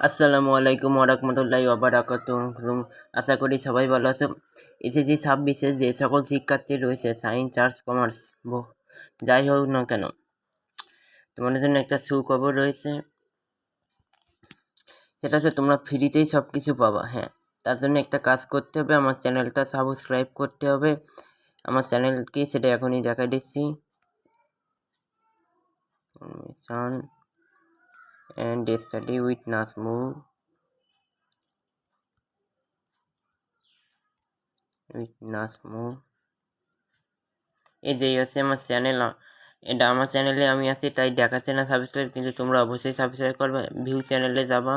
আসসালামু আলাইকুম ওরহমতুল্লাহি ওয়াবারাকাতুহু। আশা করি সবাই ভালো আছো। এসএসসি 26-এ যে সকল শিক্ষার্থী রয়েছে সায়েন্স, আর্টস, কমার্স যাই হোক না কেন, তোমাদের জন্য একটা সুখবর রয়েছে। সেটা হচ্ছে তোমরা ফ্রিতেই সব কিছু পাবা। হ্যাঁ, তার জন্য একটা কাজ করতে হবে, আমার চ্যানেলটা সাবস্ক্রাইব করতে হবে। আমার চ্যানেলকে সেটা এখনই দেখা দিচ্ছি, অ্যান্ড স্টাডি উইথ নাজমুল এই যে হচ্ছে আমার চ্যানেল। এটা আমার চ্যানেলে আমি আছি, তাই দেখাচ্ছে না সাবস্ক্রাইব, কিন্তু তোমরা অবশ্যই সাবস্ক্রাইব করবে। ভিউ চ্যানেলে যাবা,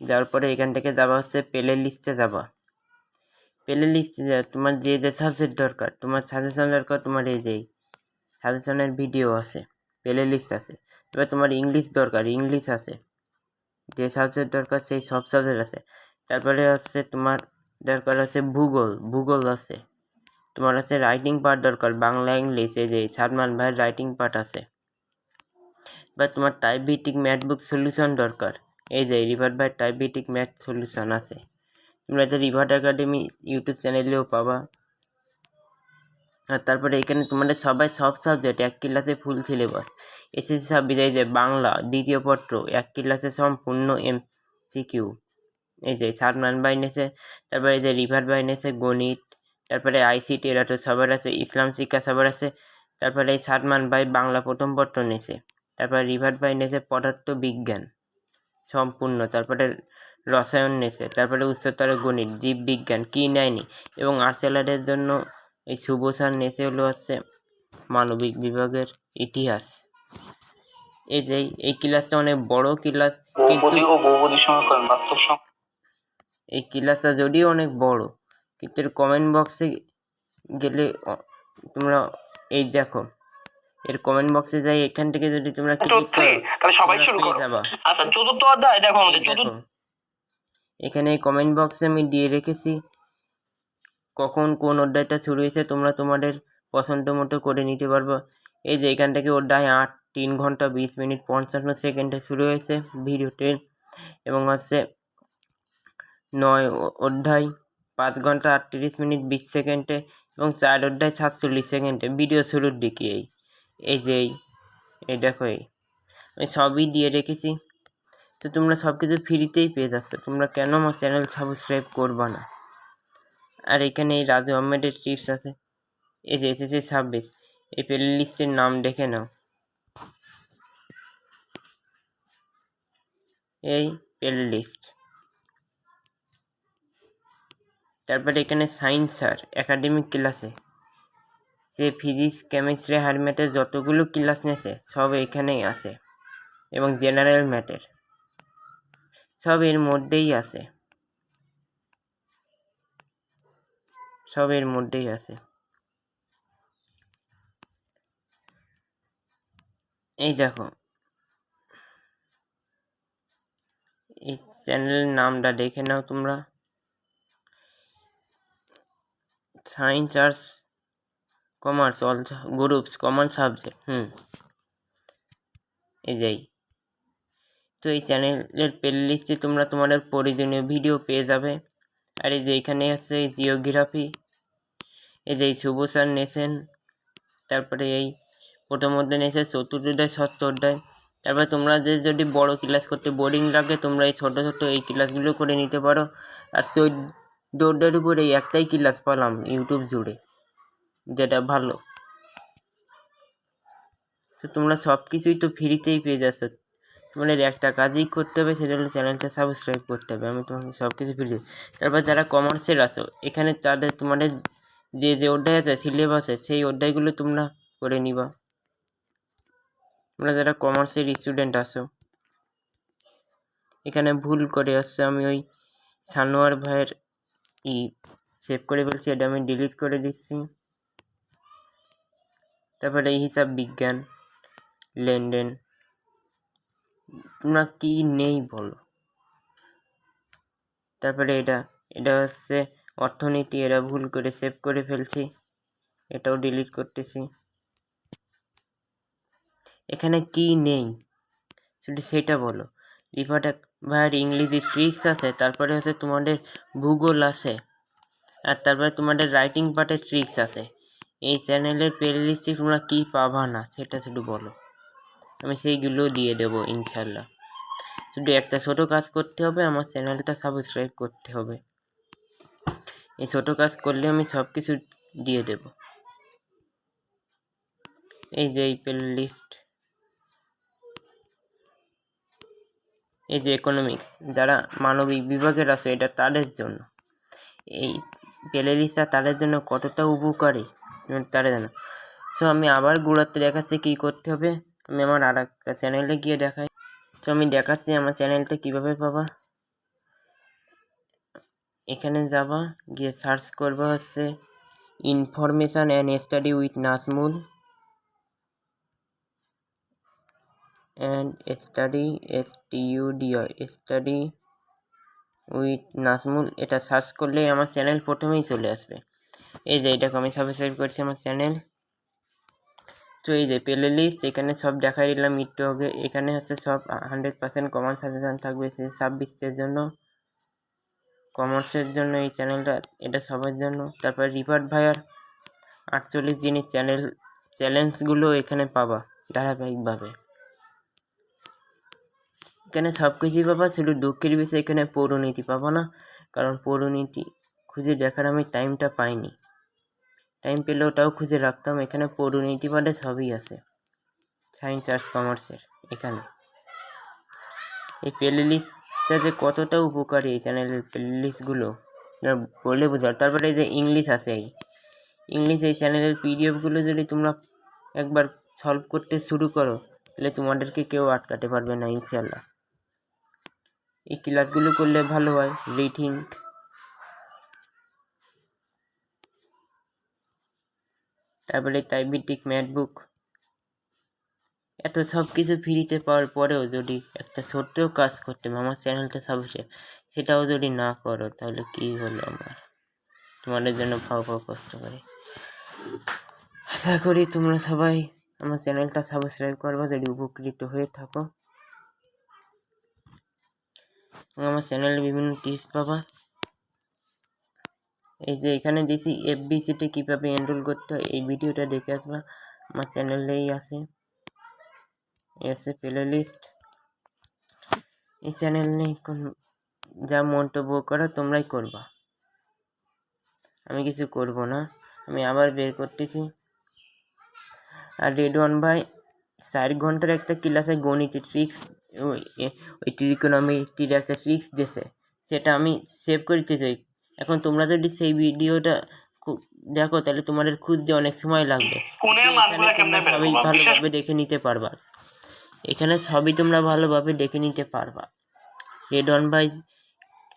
যাওয়ার পরে এখান থেকে যাবা হচ্ছে প্লে লিস্টে যাবা। প্লে লিস্টে তোমার যে যে সাবজেক্ট দরকার, তোমার সাজেশন দরকার, তোমার এই যে সাজেশনের ভিডিও আছে, প্লে লিস্ট আছে। এবার তোমার ইংলিশ দরকার, ইংলিশ আছে। যে সাবজেক্ট দরকার সেই সব সাবজেক্ট আছে। তারপরে হচ্ছে তোমার দরকার আছে ভূগোল আছে। তোমার আছে রাইটিং পার্ট দরকার, বাংলা ইংলিশ, এই যে সালমান ভাইয়ের রাইটিং পার্ট আছে। বা তোমার টাইপ ভিত্তিক ম্যাথ বুক সলিউশন দরকার, এই যে রিভার্ট ভাই টাইপ ভিত্তিক ম্যাথ সলিউশন আছে। তোমরা এটা রিভার্ট একাডেমি ইউটিউব চ্যানেলেও পাবা। আর তারপরে এখানে তোমাদের সবাই সব সাবজেক্ট এক ক্লাসে ফুল সিলেবাস। এসএসসি সব বিদায় যে বাংলা দ্বিতীয় পত্র এক ক্লাসে সম্পূর্ণ MCQ। এই যে সালমান ভাই নেছে, তারপরে এই যে রিভার্ট ভাই নেছে গণিত, তারপরে ICT এরা তো সবার আছে, ইসলাম শিক্ষা সবার আছে। তারপরে এই সালমান ভাই বাংলা প্রথম পত্র নেছে, তারপরে রিভার্ট ভাই নেছে পদার্থ বিজ্ঞান সম্পূর্ণ, তারপরে রসায়ন নেছে, তারপরে উচ্চতর গণিত, জীববিজ্ঞান কি নেয়নি। এবং আর্টসেলারের জন্য এই শুভ স্যার নেছে হলো হচ্ছে মানবিক বিভাগের ইতিহাস। এই যে এই ক্লাসটা অনেক বড় ক্লাস, কিন্তু এই ক্লাসটা যদিও অনেক বড়, কিন্তু এর কমেন্ট বক্সে গেলে তোমরা এই দেখো, এর কমেন্ট বক্সে যাই, এখান থেকে যদি তোমরা ক্লিক করো তাহলে সবাই শুরু করো। আচ্ছা, চতুর্থ অধ্যায় দেখো আমাদের দেখো, এখানে কমেন্ট বক্সে আমি দিয়ে রেখেছি কখন কোন অধ্যায়টা শুরু হয়েছে, তোমরা তোমাদের পছন্দ মতো করে নিতে পারবো। এই যে এখান থেকে অধ্যায় 8 3 ঘন্টা 20 মিনিট 55 সেকেন্ডে শুরু হয়েছে ভিডিওটি, এবং হচ্ছে 9 অধ্যায় 5 ঘন্টা 38 মিনিট 20 সেকেন্ডে, এবং 4 অধ্যায় 47 সেকেন্ডে ভিডিও শুরুর দিকে। এই যে এই দেখো, আমি সবই দিয়ে রেখেছি। তো তোমরা সব কিছু ফ্রিতেই পেয়ে যাচ্ছ, তোমরা কেন আমার চ্যানেল সাবস্ক্রাইব করবা না? আর এখানে এই রাজু আহমেদের টিপস আছে, এই যে এসেছে 26, এই প্লে লিস্টের নাম দেখে নাও, এই প্লে লিস্ট। তারপরে এখানে সায়েন্স স্যার একাডেমিক ক্লাসে সে ফিজিক্স কেমিস্ট্রি হার ম্যাথের যতগুলো ক্লাস নিয়েছে সব এখানেই আছে, এবং জেনারেল ম্যাথের সব এর মধ্যেই আছে, সব এর মধ্যেই আছে। এই দেখো, এই চ্যানেলের নামটা দেখে নাও তোমরা, science arts commerce all groups common subject. এই যাই, তো এই চ্যানেলের প্লে লিস্টে তোমরা তোমাদের প্রয়োজনীয় ভিডিও পেয়ে যাবে। আর এই যে এখানে আছে জিওগ্রাফি, এই যে শুভ স্যার নেছেন, তারপরে এই প্রথম অধ্যায় নেছে, চতুর্থ অধ্যায় ষষ্ঠ অধ্যায়। তারপরে তোমরা যদি বড় ক্লাস করতে বোরিং লাগে, তোমরা এই ছোটো ছোটো এই ক্লাসগুলো করে নিতে পারো। আর 14 অধ্যায়ের উপরে একটাই ক্লাস পেলাম ইউটিউব জুড়ে, যেটা ভালো। তো তোমরা সব কিছুই তো ফ্রিতেই পেয়ে যাচ্ছ, তোমাদের একটা কাজই করতে হবে, সেটা হলো চ্যানেলটা সাবস্ক্রাইব করতে হবে। আমি তোমাকে সব কিছু ফ্রি। তারপর যারা কমার্সের আছো, এখানে তাদের তোমাদের যে যে অধ্যায় আছে সিলেবাসে, সেই অধ্যায়গুলো তোমরা করে নিবা। তোমরা যারা কমার্সের স্টুডেন্ট আছো, এখানে ভুল করে আসছে, আমি ওই সানোয়ার ভাইয়ের সেভ করে ফেলছি, এটা আমি ডিলিট করে দিচ্ছি। তারপরে এই হিসাব বিজ্ঞান, লেনদেন, তোমরা কি নেই বলো। তারপরে এটা হচ্ছে অর্থনীতি, এরা ভুল করে সেভ করে ফেলছি, এটাও ডিলিট করতেছি। এখানে কি নেই শুধু সেটা বলো। রিফাত ভাইয়ের ইংরেজি ট্রিক্স আছে, তারপরে হচ্ছে তোমাদের ভূগোল আছে, আর তারপরে তোমাদের রাইটিং পার্টের ট্রিক্স আছে। এই চ্যানেলের প্লেলিস্টে তোমরা কী পাবা না সেটা শুধু বলো, আমি সেইগুলো দিয়ে দেবো ইনশাল্লাহ। শুধু একটা ছোটো কাজ করতে হবে, আমার চ্যানেলটা সাবস্ক্রাইব করতে হবে। এই ছোটো কাজ করলে আমি সব কিছু দিয়ে দেব। এই যে এই প্লেলিস্ট, এই যে ইকোনমিক্স, যারা মানবিক বিভাগের আছে এটা তাদের জন্য। এই প্লেলিস্টটা তাদের জন্য কতটা উপকারী তারা জানো। সো আমি আবার গুড়াতে দেখাচ্ছি কী করতে হবে। আমি আমার আর একটা চ্যানেলে গিয়ে দেখাই। তো আমি দেখাচ্ছি আমার চ্যানেলটা কীভাবে পাবা। এখানে যাবা, গিয়ে সার্চ করবা হচ্ছে information and study with Nazmul study study with Nazmul. এটা সার্চ করলেই আমার চ্যানেল প্রথমেই চলে আসবে। এই যে এটাকে আমি সাবস্ক্রাইব করছি আমার চ্যানেল। তো এই যে প্লেলিস্ট, এখানে সব দেখাই দিলাম একটু আগে। এখানে হচ্ছে সব 100% কমন সাজেশান থাকবে 26-এর জন্য, কমার্সের জন্য এই চ্যানেলটা, এটা সবার জন্য। তারপর রিফাত ভাইয়ার 48 দিনের চ্যালেঞ্জগুলো এখানে পাবা ধারাবাহিকভাবে। এখানে সব কিছুই পাবা, শুধু দুঃখের বিষয় এখানে পৌরনীতি পাবা না, কারণ পৌরনীতি খুঁজে দেখার আমি টাইমটা পাইনি। টাইম পেলে ওটাও খুঁজে রাখতাম। এখানে পৌরনীতি বাদে সবই আছে, সায়েন্স আর্টস কমার্সের। এখানে এই প্লেলিস্টটা যে কতটা উপকারী এই চ্যানেলের প্লেলিস্টগুলো বলে বোঝার। তারপরে এই যে ইংলিশ আছে, এই চ্যানেলের পিডিএফগুলো যদি তোমরা একবার সলভ করতে শুরু করো তাহলে তোমাদেরকে কেউ আটকাতে পারবে না ইনশাল্লাহ। এই ক্লাসগুলো করলে ভালো হয়। রিডিং, তারপরে টাইপভিত্তিক ম্যাথবুক, এত সব কিছু ফ্রিতে পাওয়ার পরেও যদি একটা ছোট্ট কাজ করতে হবে, আমার চ্যানেলটা সাবস্ক্রাইব, সেটাও যদি না করো তাহলে কি হলো আমার, তোমাদের জন্য ফাও কষ্ট করে। আশা করি তোমরা সবাই আমার চ্যানেলটা সাবস্ক্রাইব করবা যদি উপকৃত হয়ে থাকো। আমার চ্যানেলে বিভিন্ন টিপস পাবা। এই যে এখানে দিয়েছি এফবিসিতে কীভাবে এনরোল করতে হয়, এই ভিডিওটা দেখে আসবা, আমার চ্যানেলেই আছে প্লেলিস্ট। এই চ্যানেল নিয়ে যা মন্তব্য করো তোমরাই করবা, আমি কিছু করব না। আমি আবার বের করতেছি। আর রেডওয়ান ভাই 4 ঘন্টার একটা ক্লাসে গণিতের ট্রিক্স, ওই ট্রিকোনমিতির একটা ট্রিক্স দিয়েছে, সেটা আমি সেভ করতে চাই। এখন তোমরা যদি সেই ভিডিওটা দেখো তাহলে তোমাদের খুঁজতে অনেক সময় লাগবে। সবই ভালোভাবে দেখে নিতে পারবা, এখানে সবই তোমরা ভালোভাবে দেখে নিতে পারবা। রেডওয়ান ভাই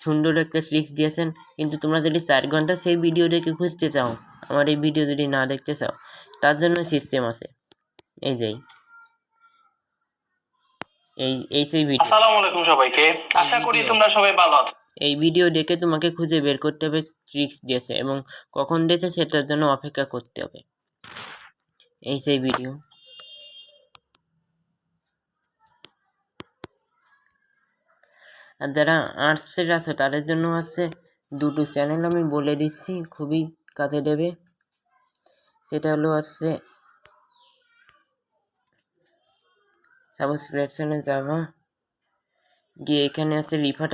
সুন্দর একটা ট্রিক্স দিয়েছেন, কিন্তু তোমরা যদি 4 ঘন্টা সেই ভিডিও দেখে খুঁজতে চাও, আমার এই ভিডিও যদি না দেখতে চাও, তার জন্য সিস্টেম আছে। এই যে এই সেই ভিডিও। আসসালামু আলাইকুম সবাইকে, আশা করি তোমরা সবাই ভালো আছো। এই ভিডিও দেখে তোমাকে খুঁজে বের করতে হবে ট্রিক্স দিয়েছে এবং কখন দিয়েছে সেটার জন্য অপেক্ষা করতে হবে। এই সেই ভিডিও। আর যারা আর্টসের আছে তাদের জন্য আছে দুটো চ্যানেল, আমি বলে দিচ্ছি, খুবই কাজে দেবে। সেটা হলো হচ্ছে সাবস্ক্রিপশনে যাবা, গিয়ে এখানে আছে রিফাত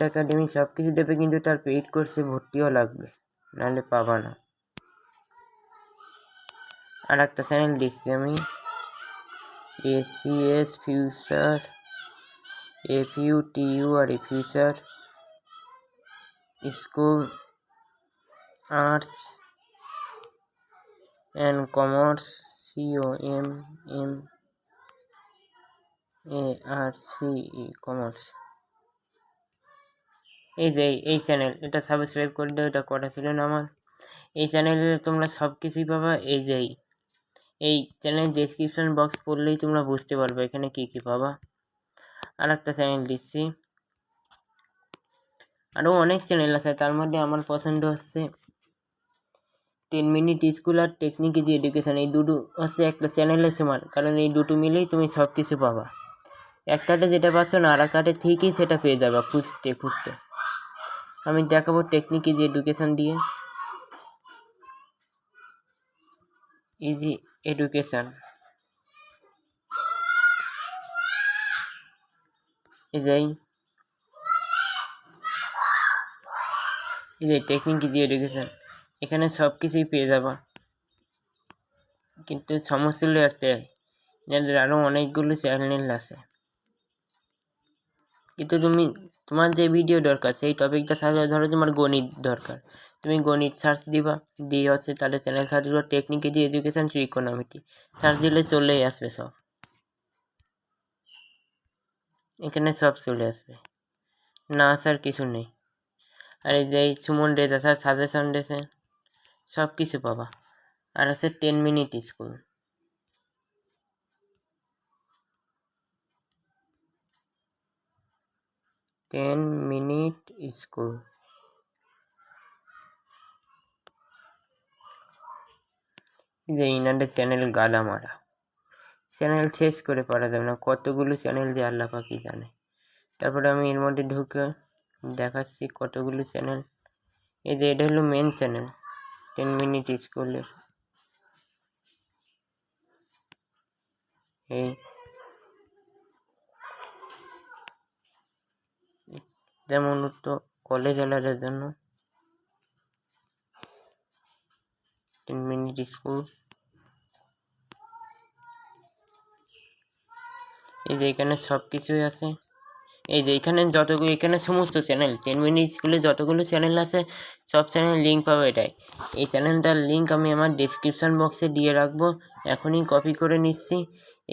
একাডেমি সব কিছু দেবে, কিন্তু তার পেইড কোর্সে ভর্তিও লাগবে, নাহলে পাবা না। আর একটা চ্যানেল দিচ্ছি আমি, ACS future, FUTUR future school arts and commerce, COMMARCE commerce. এই যে এই চ্যানেল, এটা সাবস্ক্রাইব করলে এটা করা ছিল না আমার। এই চ্যানেলে তোমরা সব কিছুই পাবা। এই চ্যানেলের ডেসক্রিপশন বক্স পড়লেই তোমরা বুঝতে পারবে এখানে কী কী পাবা। আর একটা চ্যানেল দিচ্ছি, আরও অনেক চ্যানেল আছে, তার মধ্যে আমার পছন্দ হচ্ছে 10 মিনিট স্কুল আর টেকনিক ইজি এডুকেশন। এই দুটো হচ্ছে একটা চ্যানেলের সমান, কারণ এই দুটো মিলেই তুমি সব কিছু পাবা। একটাতে যেটা পাচ্ছ না আর একটাতে ঠিকই সেটা পেয়ে যাবে খুঁজতে খুঁজতে। আমি দেখাবো টেকনিক ইজি এডুকেশন দিয়ে। ইজি এডুকেশন, এই যে টেকনিক ইজি এডুকেশন, এখানে সব কিছুই পেয়ে যাবা। কিন্তু সমস্যা হলো একটাই, এনাদের আরও অনেকগুলো চ্যানেল আছে। কিন্তু তোমার যে ভিডিও দরকার সেই টপিকটা সার্চ, ধরো তোমার গণিত দরকার, তুমি গণিত সার্চ দিবা, দিয়ে হচ্ছে তাদের চ্যানেল সার্চ দিবা টেকনিক ইজি এডুকেশন ট্রিকোনোমেট্রি, সার্চ দিলে চলেই আসবে সব, এখানে সব চলে আসবে, না আসার কিছু নেই। আর এই যে সুমন ডেটা স্যার সাজেশন দিয়েছে, সব কিছু পাবা। আর আছে 10 মিনিট স্কুল, যে ইনাদের চ্যানেল গালা মারা, চ্যানেল শেষ করে পারা যাবে না, কতগুলো চ্যানেল যে আল্লাহ পাকি জানে। তারপরে আমি এর মধ্যে ঢুকে দেখাচ্ছি কতগুলো চ্যানেল। এই যে এটা হলো মেন চ্যানেল 10 মিনিট স্কুলের। যেমন তো কলেজ আলাদের জন্য 10 মিনিট স্কুল। এই যে এখানে সব কিছুই আছে, এই যে এখানে সমস্ত চ্যানেল 10 মিনিট স্কুলে যতগুলো চ্যানেল আছে সব চ্যানেল লিঙ্ক পাবে এটাই। এই চ্যানেলটার লিঙ্ক আমি আমার ডিসক্রিপশান বক্সে দিয়ে রাখবো, এখনই কপি করে নিচ্ছি।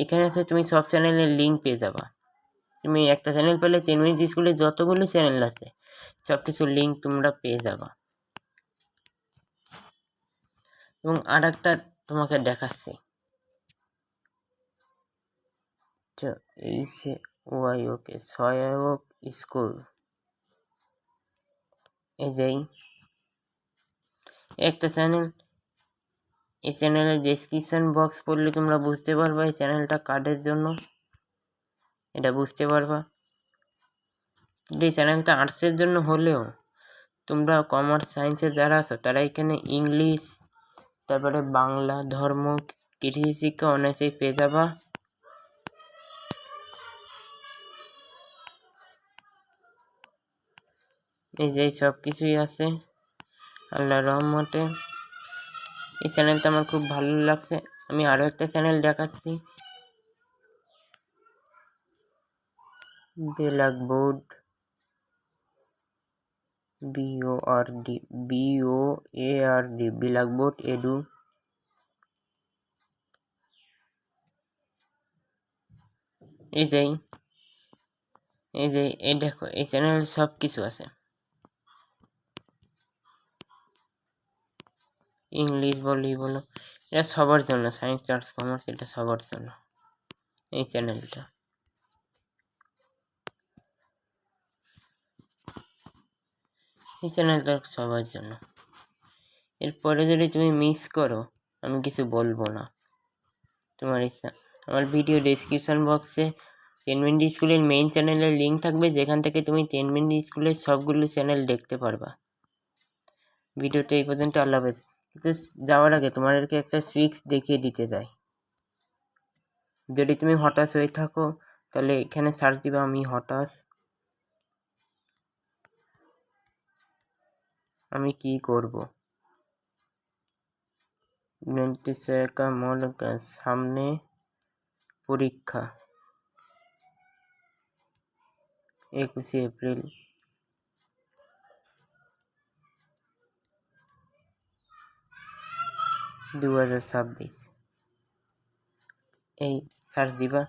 এখানে আছে তুমি সব চ্যানেলের লিঙ্ক পেয়ে যাবা। তুমি একটা চ্যানেল পেলে 10 মিনিট স্কুলে যতগুলো চ্যানেল আছে সব কিছুর লিঙ্ক তোমরা পেয়ে যাবা। এবং আর একটা তোমাকে দেখাচ্ছি, সহায়ক স্কুল। এই যে একটা চ্যানেল, এই চ্যানেলের ডেসক্রিপশন বক্স পড়লে তোমরা বুঝতে পারবা এই চ্যানেলটা কাদের জন্য, এটা বুঝতে পারবা। এই চ্যানেলটা আর্টসের জন্য হলেও তোমরা কমার্স সায়েন্সের যারা আছো তারা এখানে ইংলিশ, তারপরে বাংলা, ধর্ম, কৃষি শিক্ষা অনেকেই পেয়ে যাবা। এই যে সব কিছুই আছে আল্লাহর রহমতে। এই চ্যানেলটা আমার খুব ভালো লাগছে। আমি আরও একটা চ্যানেল দেখাচ্ছি, ব্ল্যাকবোর্ড, BOARD, ব্ল্যাকবোর্ড এডু। এই দেখো এই চ্যানেল সব কিছু আছে, ইংলিশ বলো, এটা সবার জন্য, সায়েন্স আর্টস কমার্স এটা সবার জন্য এই চ্যানেলটা। এই চ্যানেলটা সবার জন্য। এরপরে যদি তুমি মিস করো আমি কিছু বলবো না, তোমার ইচ্ছা। আমার ভিডিও ডেসক্রিপশন বক্সে 10 মিনিট স্কুলের মেইন চ্যানেলের লিঙ্ক থাকবে, যেখান থেকে তুমি 10 মিনিট স্কুলের সবগুলো চ্যানেল দেখতে পারবা। ভিডিওতে এই পর্যন্ত, আল্লাহ হাফেজ। কিন্তু যাওয়ার আগে তোমাদেরকে একটা ট্রিক্স দেখিয়ে দিতে চাই। যদি তুমি হতাশ হয়ে থাকো তাহলে এখানে সার্চ দিবা আমি হতাশ, আমি কি করব, সামনে পরীক্ষা 21 এপ্রিল, এই সার্চ দিবা,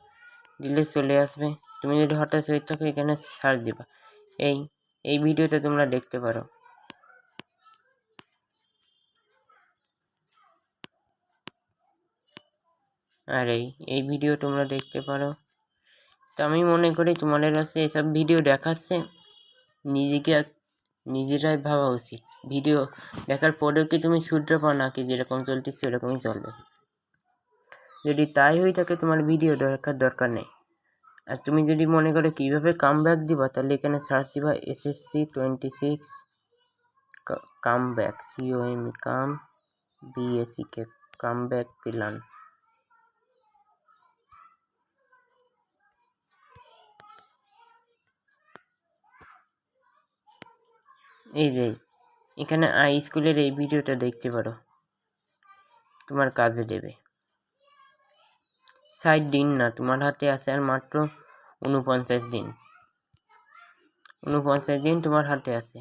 দিলে চলে আসবে। তুমি যদি হঠাৎ হয়ে থাকো এখানে সার্চ দিবা, এই ভিডিওটা তোমরা দেখতে পারো। আর এই ভিডিও তোমরা দেখতে পারো। তো আমি মনে করি তোমাদের কাছে এসব ভিডিও দেখাচ্ছে নিজেরাই ভাবা উচিত, ভিডিও দেখার পরেও কি তুমি শুধরে পাও নাকি যেরকম চলছে সেরকমই চলবে। যদি তাই হয়ে থাকে তোমার ভিডিও দেখার দরকার নেই, আর তুমি যদি মনে করো কীভাবে কামব্যাক দিবা, তাহলে এখানে সার্চ দিবা SSC 26 কামব্যাক, COM কাম BACK কামব্যাক প্ল্যান। এই যে এখানে আই স্কুলের এই ভিডিওটা দেখতে পারো, তোমার কাজে দেবে। 60 দিন না, তোমার হাতে আছে আর মাত্র 49 দিন। 49 দিন তোমার হাতে আছে।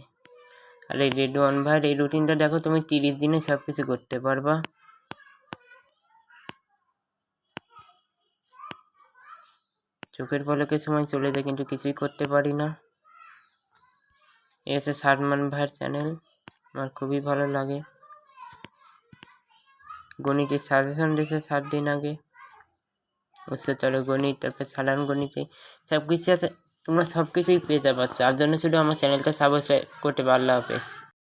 আর এই রেডওয়ান ভাইয়ের এই রুটিনটা দেখো, তুমি 30 দিনে সব কিছু করতে পারবা। চোখের পলকে সময় চলে যায়, কিন্তু কিছুই করতে পারি না। এই হচ্ছে সালমান ভাইয়ের চ্যানেল, আমার খুবই ভালো লাগে। গণিতের সাজেশন দিয়েছে 7 দিন আগে, উচ্চতর গণিত, তারপর সাধারণ গণিতে সব কিছু আছে। তোমরা সব কিছুই পেতে পারছো, তার জন্য শুধু আমার চ্যানেলটা সাবস্ক্রাইব করতে পারো। আল্লাহ হাফেজ।